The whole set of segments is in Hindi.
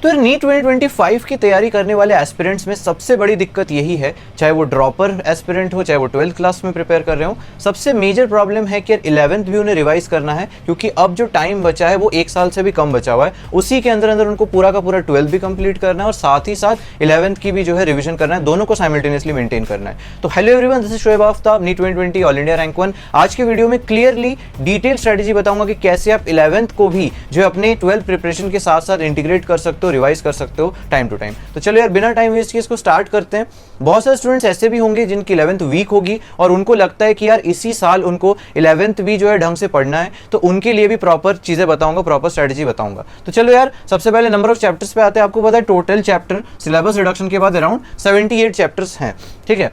तो नीट 2025 की तैयारी करने वाले एस्पिरेंट्स में सबसे बड़ी दिक्कत यही है, चाहे वो ड्रॉपर एस्पिरेंट हो, चाहे वो 12th क्लास में प्रिपेयर कर रहे हो, सबसे मेजर प्रॉब्लम है कि 11th भी उन्हें रिवाइज करना है, क्योंकि अब जो टाइम बचा है वो 1 साल से भी कम बचा हुआ है। उसी के अंदर अंदर उनको पूरा का पूरा 12th भी कंप्लीट करना है और साथ ही साथ 11th की भी जो है रिविजन करना है, दोनों को साइमल्टेनियसली मेंटेन करना है। तो hello everyone, this is Shoaib Aftab, NEET 2020 all India rank 1। आज के वीडियो में क्लियरली डिटेल स्ट्रेटेजी बताऊंगा कि कैसे आप 11th को भी जो है अपने 12th प्रिपरेशन के साथ साथ इंटीग्रेट कर सकते हो, रिवाइज कर सकते हो टाइम टू टाइम। तो चलो यार बिना टाइम वेस्ट किए इसको स्टार्ट करते हैं। बहुत सारे स्टूडेंट्स ऐसे भी होंगे जिनकी 11th वीक होगी और उनको लगता है कि यार इसी साल उनको 11th भी जो है ढंग से पढ़ना है, तो उनके लिए भी प्रॉपर चीजें बताऊंगा, प्रॉपर स्ट्रेटेजी बताऊंगा। तो चलो यार सबसे पहले नंबर ऑफ चैप्टर्स पे आते हैं। आपको पता है टोटल चैप्टर सिलेबस रिडक्शन के बाद अराउंड 78 चैप्टर्स हैं, ठीक है।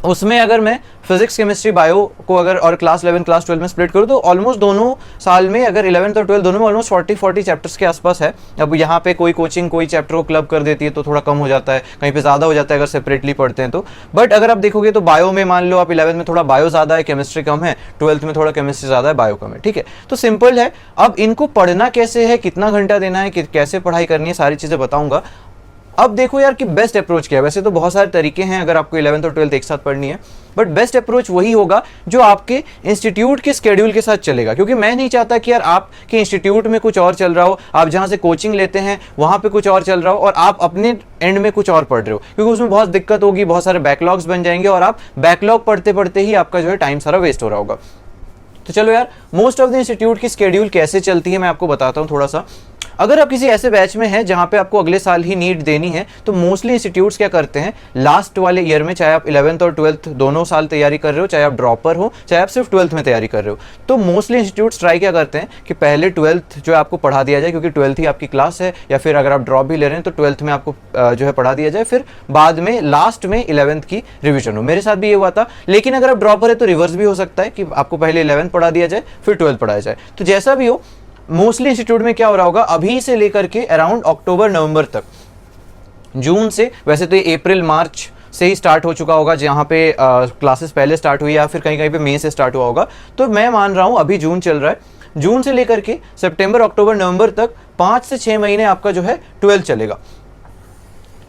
उसमें अगर मैं फिजिक्स, केमिस्ट्री, बायो को अगर और क्लास 11 क्लास 12 में स्प्लिट करूँ तो ऑलमोस्ट दोनों साल में अगर 11th और 12th दोनों में ऑलमोस्ट 40 चैप्टर्स के आसपास है। अब यहाँ पे कोई कोचिंग कोई चैप्टर को क्लब कर देती है तो थोड़ा कम हो जाता है, कहीं पे ज़्यादा हो जाता है अगर सेपरेटली पढ़ते हैं तो। बट अगर आप देखोगे तो बायो में मान लो आप 11th में थोड़ा बायो ज़्यादा है, केमिस्ट्री कम है, 12th में थोड़ा केमिस्ट्री ज़्यादा है, बायो कम है, ठीक है। तो सिंपल है। अब इनको पढ़ना कैसे है, कितना घंटा देना है, कैसे पढ़ाई करनी है, सारी चीज़ें बताऊँगा। अब देखो यार कि बेस्ट अप्रोच क्या है। वैसे तो बहुत सारे तरीके हैं अगर आपको 11th और 12th एक साथ पढ़नी है, बट बेस्ट अप्रोच वही होगा जो आपके इंस्टीट्यूट के स्केड्यूल के साथ चलेगा। क्योंकि मैं नहीं चाहता कि यार आपके इंस्टीट्यूट में कुछ और चल रहा हो, आप जहां से कोचिंग लेते हैं वहां पे कुछ और चल रहा हो और आप अपने एंड में कुछ और पढ़ रहे हो, क्योंकि उसमें बहुत दिक्कत होगी, बहुत सारे बैकलॉग्स बन जाएंगे और आप बैकलॉग पढ़ते पढ़ते ही आपका जो है टाइम सारा वेस्ट हो रहा होगा। तो चलो यार मोस्ट ऑफ द इंस्टीट्यूट की स्केड्यूल कैसे चलती है मैं आपको बताता हूँ थोड़ा सा। अगर आप किसी ऐसे बैच में हैं जहां पे आपको अगले साल ही नीट देनी है, तो मोस्टली इंस्टीट्यूट्स क्या करते हैं लास्ट वाले ईयर में, चाहे आप 11th और 12th दोनों साल तैयारी कर रहे हो, चाहे आप ड्रॉपर हो, चाहे आप सिर्फ 12th में तैयारी कर रहे हो, तो मोस्टली इंस्टीट्यूट्स ट्राई क्या करते हैं कि पहले 12th जो है आपको पढ़ा दिया जाए, क्योंकि 12th ही आपकी क्लास है, या फिर अगर आप ड्रॉप भी ले रहे हैं तो 12th में आपको जो है पढ़ा दिया जाए, फिर बाद में लास्ट में 11th की रिविजन हो। मेरे साथ भी ये हुआ था। लेकिन अगर आप ड्रॉपर है तो रिवर्स भी हो सकता है कि आपको पहले 11th पढ़ा दिया जाए फिर 12th पढ़ाया जाए। तो जैसा भी हो, मोस्टली इंस्टीट्यूट में क्या हो रहा होगा अभी से लेकर के अराउंड अक्टूबर नवंबर तक, जून से, वैसे तो ये अप्रैल मार्च से ही स्टार्ट हो चुका होगा जहाँ पे क्लासेस पहले स्टार्ट हुई, या फिर कहीं कहीं पे मई से स्टार्ट हुआ होगा। तो मैं मान रहा हूँ अभी जून चल रहा है, जून से लेकर के सितंबर, अक्टूबर, नवंबर तक 5 से 6 महीने आपका जो है 12th चलेगा।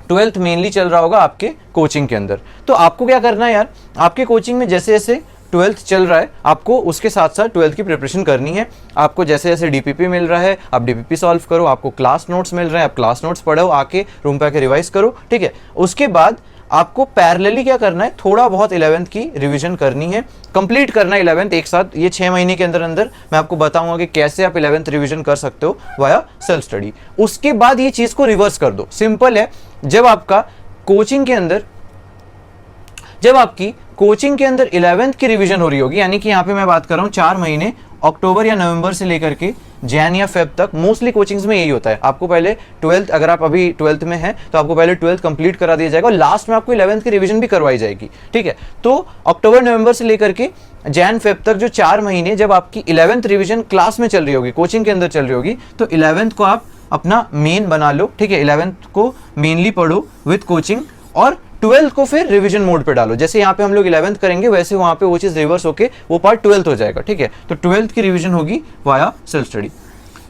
12th मेनली चल रहा होगा आपके कोचिंग के अंदर। तो आपको क्या करना है यार, आपके कोचिंग में जैसे जैसे 12th चल रहा है आपको उसके साथ साथ 12th की प्रिपरेशन करनी है। आपको जैसे जैसे डीपीपी मिल रहा है आप डीपीपी सॉल्व करो, आपको क्लास नोट्स मिल रहे हैं आप क्लास नोट्स पढ़ो, आके रूम पे आके रिवाइज करो, ठीक है। उसके बाद आपको पैरेलली क्या करना है, थोड़ा बहुत 11th की रिवीजन करनी है, कंप्लीट करना है 11th एक साथ। ये 6 महीने के अंदर अंदर मैं आपको बताऊंगा कि कैसे आप 11th रिवीजन कर सकते हो वाया सेल्फ स्टडी। उसके बाद ये चीज को रिवर्स कर दो। सिंपल है, जब आपका कोचिंग के अंदर जब आपकी कोचिंग के अंदर 11th की रिवीजन हो रही होगी, यानी कि यहाँ पे मैं बात कर रहा हूँ 4 महीने, अक्टूबर या नवंबर से लेकर के जैन या फेब तक, मोस्टली कोचिंग्स में यही होता है। आपको पहले 12th, अगर आप अभी 12th में हैं तो आपको पहले 12th कंप्लीट करा दिया जाएगा और लास्ट में आपको 11th की रिवीजन भी करवाई जाएगी, ठीक है। तो अक्टूबर नवंबर से लेकर के जैन फेब तक जो 4 महीने जब आपकी 11th रिवीजन क्लास में चल रही होगी, कोचिंग के अंदर चल रही होगी, तो 11th को आप अपना मेन बना लो, ठीक है। 11th को मेनली पढ़ो विद कोचिंग और 12th को फिर रिवीजन मोड पे डालो। जैसे यहाँ पे हम लोग 11th करेंगे वैसे वहाँ पे वो चीज़ रिवर्स होके वो पार्ट 12th हो जाएगा, ठीक है। तो 12th की रिवीजन होगी वाया सेल्फ स्टडी।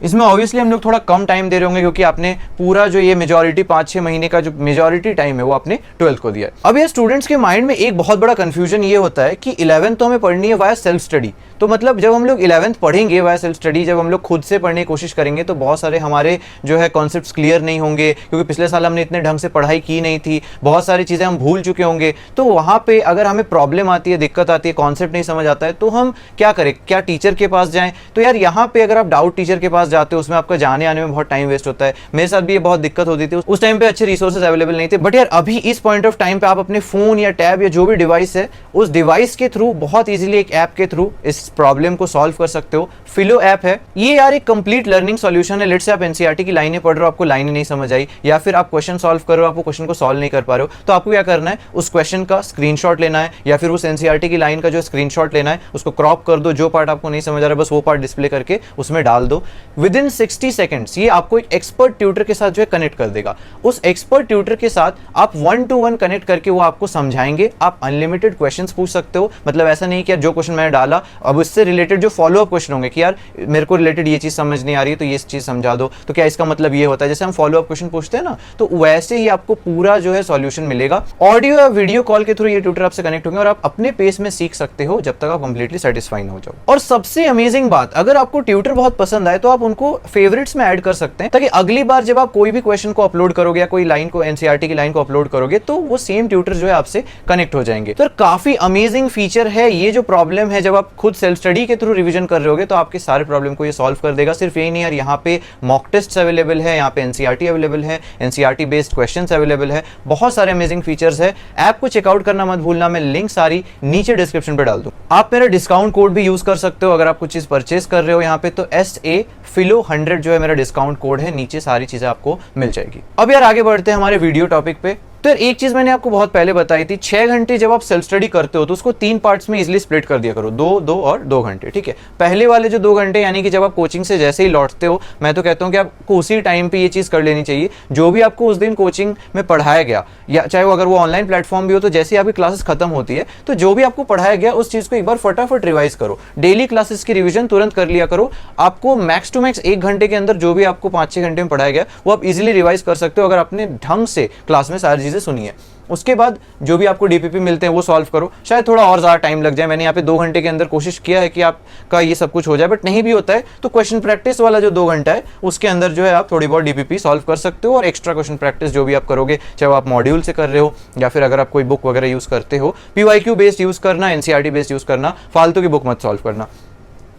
इसमें ऑब्वियसली हम लोग थोड़ा कम टाइम दे रहे होंगे क्योंकि आपने पूरा जो ये मेजॉरिटी 5-6 महीने का जो मेजॉरिटी टाइम है वो आपने 12th को दिया है। अब ये स्टूडेंट्स के माइंड में एक बहुत बड़ा कंफ्यूजन ये होता है कि 11th तो हमें पढ़नी है वाया सेल्फ स्टडी, तो मतलब जब हम लोग 11th पढ़ेंगे वाया सेल्फ स्टडी, जब हम लोग खुद से पढ़ने की कोशिश करेंगे तो बहुत सारे हमारे जो है कॉन्सेप्ट्स क्लियर नहीं होंगे, क्योंकि पिछले साल हमने इतने ढंग से पढ़ाई की नहीं थी, बहुत सारी चीज़ें हम भूल चुके होंगे। तो वहाँ पे अगर हमें प्रॉब्लम आती है, दिक्कत आती है, कॉन्सेप्ट नहीं समझ आता है, तो हम क्या करें, क्या टीचर के पास जाएं? तो यार यहाँ पे अगर आप डाउट टीचर के पास जाते हो उसमें आपका जाने आने में बहुत टाइम वेस्ट होता है। मेरे साथ भी ये बहुत दिक्कत होती थी, उस टाइम पे अच्छे रिसोर्सेज अवेलेबल नहीं थे। बट यार अभी इस पॉइंट ऑफ टाइम पे आप अपने फोन या टैब या जो भी डिवाइस है उस डिवाइस के थ्रू बहुत इजीली एक ऐप के थ्रू इस प्रॉब्लम को सॉल्व कर सकते हो। फिलो ऐप है ये यार, एक कंप्लीट लर्निंग सॉल्यूशन है। लेट्स से आप एनसीईआरटी की लाइनें पढ़ रहे हो, आपको लाइनें नहीं समझ आई, या फिर आप क्वेश्चन सॉल्व कर रहे हो, आपको क्वेश्चन को सॉल्व नहीं कर पा रहे हो, तो आपको क्या करना है, उस क्वेश्चन का स्क्रीनशॉट लेना है या फिर उस एनसीईआरटी की लाइन का जो स्क्रीनशॉट लेना है, उसको क्रॉप कर दो, जो पार्ट आपको नहीं समझ आ रहा है बस वो पार्ट डिस्प्ले करके उसमें डाल दो। विद इन 60 सेकेंड्स ये आपको एक एक्सपर्ट ट्यूटर के साथ जो है कनेक्ट कर देगा। उस एक्सपर्ट ट्यूटर के साथ आप 1-to-1 कनेक्ट करके वो आपको समझाएंगे। आप अनलिमिटेड क्वेश्चंस पूछ सकते हो, मतलब ऐसा नहीं कि जो क्वेश्चन मैंने डाला अब उससे रिलेटेड जो फॉलोअप क्वेश्चन होंगे कि यार मेरे को रिलेटेड ये चीज़ समझ नहीं आ रही है तो ये चीज़ समझा दो, तो क्या इसका मतलब ये होता है, जैसे हम फॉलोअप क्वेश्चन पूछते हैं ना, तो वैसे ही आपको पूरा जो है सॉल्यूशन मिलेगा। ऑडियो या वीडियो कॉल के थ्रू ये ट्यूटर आपसे कनेक्ट होंगे और आप अपने पेस में सीख सकते हो जब तक आप कंप्लीटली सेटिस्फाई ना हो जाओ। और सबसे अमेजिंग बात, अगर आपको ट्यूटर बहुत पसंद आए तो आप उनको फेवरेट्स में ऐड कर सकते हैं, ताकि अगली बार जब आप कोई भी क्वेश्चन को अपलोड करोगे या कोई लाइन को एनसीईआरटी की लाइन को अपलोड करोगे तो वो सेम ट्यूटर जो है आपसे कनेक्ट हो जाएंगे। तो काफी अमेजिंग फीचर है ये। जो प्रॉब्लम है जब आप खुद सेल्फ स्टडी के थ्रू रिवीजन कर रहे होगे तो आपके सारे प्रॉब्लम को ये सॉल्व कर देगा। सिर्फ यही नहीं यार, यहाँ पे मॉक टेस्ट अवेलेबल है, यहाँ पे एनसीईआरटी अवेलेबल है, एनसीईआरटी बेस्ड क्वेश्चंस अवेलेबल है, बहुत सारे अमेजिंग फीचर्स है। ऐप को चेकआउट करना मत भूलना, मैं लिंक सारी नीचे डिस्क्रिप्शन पे डाल दूं। आप मेरा डिस्काउंट कोड भी यूज कर सकते हो अगर आप कुछ चीज परचेस कर रहे हो यहाँ पे, तो SAPHILO100 जो है मेरा डिस्काउंट कोड है, नीचे सारी चीजें आपको मिल जाएगी। अब यार आगे बढ़ते हैं हमारे वीडियो टॉपिक पे। तो यार एक चीज मैंने आपको बहुत पहले बताई थी, 6 घंटे जब आप सेल्फ स्टडी करते हो तो उसको 3 पार्ट्स में इजिली स्प्लिट कर दिया करो, 2 और 2 घंटे, ठीक है। पहले वाले जो 2 घंटे यानी कि जब आप कोचिंग से जैसे ही लौटते हो, मैं तो कहता हूं कि आपको उसी टाइम पे ये चीज कर लेनी चाहिए। जो भी आपको उस दिन कोचिंग में पढ़ाया गया, या चाहे वो अगर वो ऑनलाइन प्लेटफॉर्म भी हो, तो जैसे ही आपकी क्लासेस खत्म होती है तो जो भी आपको पढ़ाया गया उस चीज को एक बार फटाफट रिवाइज करो। डेली क्लासेस की रिविजन तुरंत कर लिया करो। आपको मैक्स टू मैक्स 1 घंटे के अंदर जो भी आपको 5-6 घंटे में पढ़ाया गया वो आप इजिली रिवाइज कर सकते हो अगर आपने ढंग से क्लास में सारी चीजें सुनी है। उसके बाद जो भी आपको डीपीपी मिलते हैं वो सॉल्व करो। शायद थोड़ा और ज़्यादा टाइम लग जाए, मैंने यहाँ पे 2 घंटे के अंदर कोशिश किया है कि आपका ये सब कुछ हो जाए, बट नहीं भी होता है तो क्वेश्चन प्रैक्टिस वाला जो 2 घंटा है उसके अंदर जो है आप थोड़ी बहुत डीपीपी सॉल्व कर सकते हो। और एक्स्ट्रा क्वेश्चन प्रैक्टिस जो भी आप करोगे, चाहे वो आप मॉड्यूल से कर रहे हो या फिर अगर आप कोई बुक वगैरह यूज़ करते हो, PYQ बेस्ड यूज़ करना, एनसीईआरटी बेस्ड यूज़ करना, फालतू की बुक मत सॉल्व करना।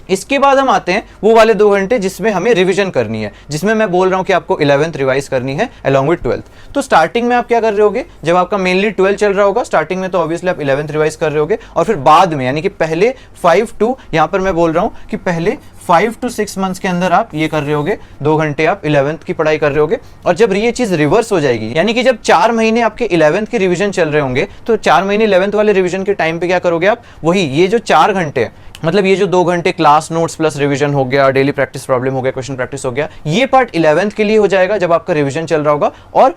इसके बाद हम आते हैं वो वाले 2 घंटे जिसमें हमें रिवीजन करनी है, जिसमें मैं बोल रहा हूं कि आपको 11th रिवाइज करनी है अलॉन्ग विद 12th। तो स्टार्टिंग में आप क्या कर रहे होगे, जब आपका मेनली 12 चल रहा होगा, स्टार्टिंग में तो ऑब्वियसली आप 11th रिवाइज कर रहे होगे, और फिर बाद में यानी कि पहले 5 to, यहां पर मैं बोल रहा हूं कि पहले 5 to 6 मंथ्स के अंदर आप ये कर रहे होगे, 2 घंटे आप 11th की पढ़ाई कर रहे होगे। और जब ये चीज रिवर्स हो जाएगी, यानी कि जब 4 महीने आपके 11th की रिवीजन चल रहे होंगे, तो 4 महीने 11th वाले रिवीजन के टाइम पे क्या करोगे आप, वही ये जो 4 घंटे, मतलब ये जो 2 घंटे क्लास नोट्स प्लस रिवीजन हो गया, डेली प्रैक्टिस प्रॉब्लम हो गया, क्वेश्चन प्रैक्टिस हो गया, ये पार्ट 11th के लिए हो जाएगा जब आपका रिवीजन चल रहा होगा। और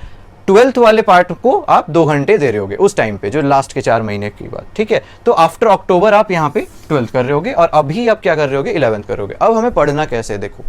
12th वाले पार्ट को आप 2 घंटे दे रहे होगे उस टाइम पे, जो लास्ट के 4 महीने की बात, ठीक है। तो आफ्टर अक्टूबर आप यहाँ पे 12th कर रहे होगे और अभी आप क्या कर रहे होगे, 11th कर रहे होगे। अब हमें पढ़ना कैसे है, देखो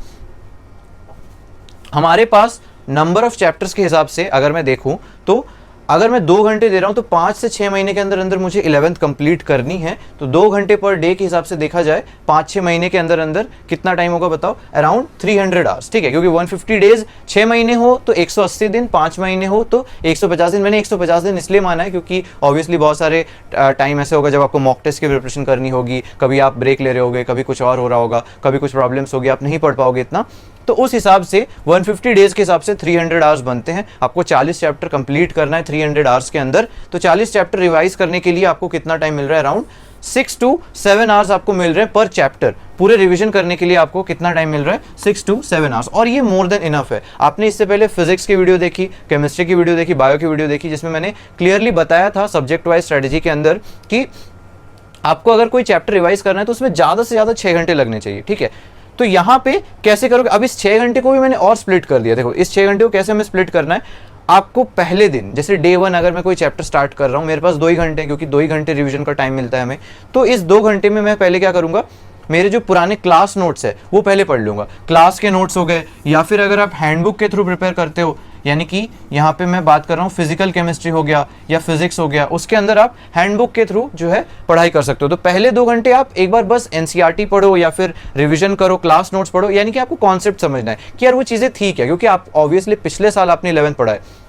हमारे पास नंबर ऑफ चैप्टर्स के हिसाब से अगर मैं देखूं तो अगर मैं 2 घंटे दे रहा हूं तो 5 से 6 महीने के अंदर अंदर मुझे 11th कंप्लीट करनी है। तो 2 घंटे पर डे के हिसाब से देखा जाए 5-6 महीने के अंदर अंदर कितना टाइम होगा बताओ, अराउंड 300 आवर्स, ठीक है। क्योंकि 150 डेज 6 महीने हो तो 180 दिन, 5 महीने हो तो 150 दिन। मैंने 150 दिन इसलिए माना है क्योंकि ऑब्वियसली बहुत सारे टाइम ऐसे होगा जब आपको मॉक टेस्ट की प्रिपरेशन करनी होगी, कभी आप ब्रेक ले रहे होगे, कभी कुछ और हो रहा होगा, कभी कुछ प्रॉब्लम्स होगी, आप नहीं पढ़ पाओगे इतना। तो उस हिसाब से 150 डेज के हिसाब से 300 आवर्स बनते हैं। आपको 40 चैप्टर कंप्लीट करना है 300 आवर्स के अंदर। तो 40 चैप्टर रिवाइज करने के लिए आपको कितना टाइम मिल रहा है, अराउंड 6 to 7 आवर्स आपको मिल रहे हैं पर चैप्टर। पूरे रिवीजन करने के लिए आपको कितना टाइम मिल रहा है, 6 to 7 आवर्स, और ये मोर देन इनफ है। आपने इससे पहले फिजिक्स की वीडियो देखी, केमिस्ट्री की वीडियो देखी, बायो की वीडियो देखी, जिसमें मैंने क्लियरली बताया था सब्जेक्ट वाइज स्ट्रेटेजी के अंदर कि आपको अगर कोई चैप्टर रिवाइज करना है तो उसमें ज़्यादा से ज़्यादा 6 घंटे लगने चाहिए, ठीक है। तो यहाँ पे कैसे करोगे, अब इस 6 घंटे को भी मैंने और स्प्लिट कर दिया। देखो इस 6 घंटे को कैसे हमें स्प्लिट करना है, आपको पहले दिन जैसे डे 1 अगर मैं कोई चैप्टर स्टार्ट कर रहा हूँ, मेरे पास 2 ही घंटे, क्योंकि 2 ही घंटे रिवीजन का टाइम मिलता है हमें, तो इस 2 घंटे में मैं पहले क्या करूँगा, मेरे जो पुराने क्लास नोट्स है वो पहले पढ़ लूँगा। क्लास के नोट्स हो गए, या फिर अगर आप हैंडबुक के थ्रू प्रिपेयर करते हो, यानी कि यहाँ पे मैं बात कर रहा हूँ फिजिकल केमिस्ट्री हो गया या फिजिक्स हो गया, उसके अंदर आप हैंडबुक के थ्रू जो है पढ़ाई कर सकते हो। तो पहले 2 घंटे आप एक बार बस एनसीईआरटी पढ़ो या फिर रिवीजन करो, क्लास नोट्स पढ़ो, यानी कि आपको कॉन्सेप्ट समझना है कि यार वो चीज़ें ठीक है, क्योंकि आप ऑब्वियसली पिछले साल आपने 11th पढ़ा है।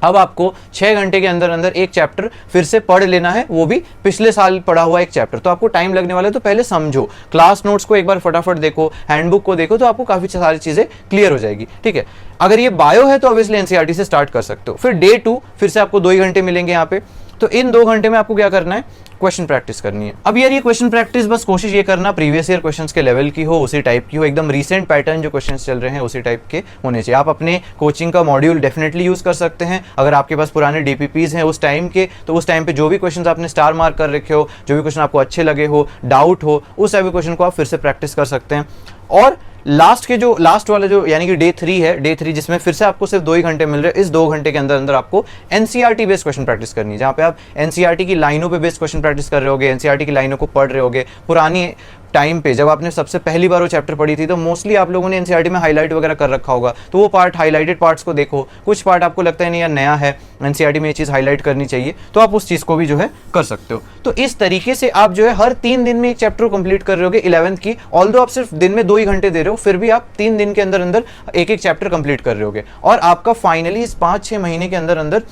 अब आपको 6 घंटे के अंदर अंदर एक चैप्टर फिर से पढ़ लेना है, वो भी पिछले साल पढ़ा हुआ एक चैप्टर। तो आपको टाइम लगने वाला है, तो पहले समझो, क्लास नोट्स को एक बार फटाफट देखो, हैंडबुक को देखो, तो आपको काफ़ी सारी चीज़ें क्लियर हो जाएगी, ठीक है। अगर ये बायो है तो ऑब्वियसली एनसीईआरटी से स्टार्ट कर सकते हो। फिर डे 2 फिर से आपको 2 ही घंटे मिलेंगे यहाँ पे। तो इन 2 घंटे में आपको क्या करना है, क्वेश्चन प्रैक्टिस करनी है। अब यार ये क्वेश्चन प्रैक्टिस बस कोशिश ये करना प्रीवियस ईयर क्वेश्चंस के लेवल की हो, उसी टाइप की हो, एकदम रीसेंट पैटर्न जो क्वेश्चंस चल रहे हैं उसी टाइप के होने चाहिए। आप अपने कोचिंग का मॉड्यूल डेफिनेटली यूज कर सकते हैं। अगर आपके पास पुराने डीपीपीज हैं उस टाइम के, तो उस टाइम पे जो भी क्वेश्चंस आपने स्टार मार्क कर रखे हो, जो भी क्वेश्चन आपको अच्छे लगे हो, डाउट हो, उस टाइप के क्वेश्चन को आप फिर से प्रैक्टिस कर सकते हैं। और लास्ट वाला जो यानी कि डे 3 है, डे 3 जिसमें फिर से आपको सिर्फ 2 ही घंटे मिल रहे हैं, इस 2 घंटे के अंदर अंदर आपको एनसीईआरटी बेस्ड क्वेश्चन प्रैक्टिस करनी है, जहाँ पे आप एनसीईआरटी की लाइनों पे बेस्ड क्वेश्चन प्रैक्टिस कर रहे होगे, एनसीईआरटी की लाइनों को पढ़ रहे होगे, पुरानी टाइम पे जब आपने सबसे पहली बार वो चैप्टर पढ़ी थी तो मोस्टली आप लोगों ने एनसीईआरटी में हाईलाइट वगैरह कर रखा होगा, तो वो पार्ट हाईलाइटेड पार्ट्स को देखो। कुछ पार्ट आपको लगता है नहीं यार नया है, एनसीईआरटी में ये चीज़ हाईलाइट करनी चाहिए, तो आप उस चीज़ को भी जो है कर सकते हो। तो इस तरीके से आप जो है हर 3 दिन में एक चैप्टर कंप्लीट कर रहे होगे 11th की। ऑल्दो आप सिर्फ दिन में 2 ही घंटे दे रहे हो, फिर भी आप 3 दिन के अंदर अंदर एक एक चैप्टर कंप्लीट कर रहे होगे, और आपका फाइनली इस 5-6 महीने के अंदर अंदर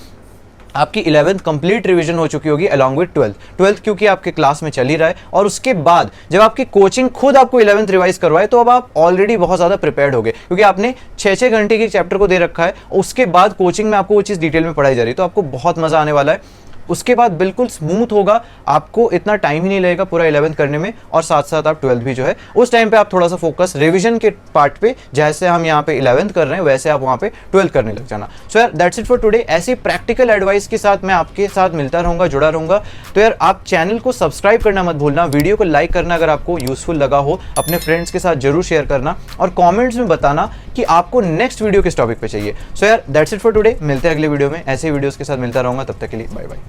आपकी 11th कंप्लीट रिवीजन हो चुकी होगी अलॉन्ग विद 12th क्योंकि आपके क्लास में चल ही रहा है। और उसके बाद जब आपकी कोचिंग खुद आपको 11th रिवाइज करवाए तो अब आप ऑलरेडी बहुत ज़्यादा प्रिपेयर्ड हो गए, क्योंकि आपने 6-6 घंटे के चैप्टर को दे रखा है, उसके बाद कोचिंग में आपको वो चीज़ डिटेल में पढ़ाई जा रही है, तो आपको बहुत मज़ा आने वाला है। उसके बाद बिल्कुल स्मूथ होगा, आपको इतना टाइम ही नहीं लगेगा पूरा 11th करने में, और साथ साथ आप 12th भी जो है उस टाइम पे आप थोड़ा सा फोकस रिवीजन के पार्ट पे, जैसे हम यहाँ पे 11th कर रहे हैं वैसे आप वहाँ पे 12th करने लग जाना। सो यार दैट्स इट फॉर टुडे। ऐसी प्रैक्टिकल एडवाइस के साथ मैं आपके साथ मिलता रहूँगा, जुड़ा रहूँगा। तो यार आप चैनल को सब्सक्राइब करना मत भूलना, वीडियो को लाइक करना अगर आपको यूजफुल लगा हो, अपने फ्रेंड्स के साथ जरूर शेयर करना, और कॉमेंट्स में बताना कि आपको नेक्स्ट वीडियो किस टॉपिक पे चाहिए। सो यार दैट्स इट फॉर टुडे, मिलते हैं अगले वीडियो में, ऐसे वीडियोज़ के साथ मिलता रहूँगा, तब तक के लिए बाय बाय।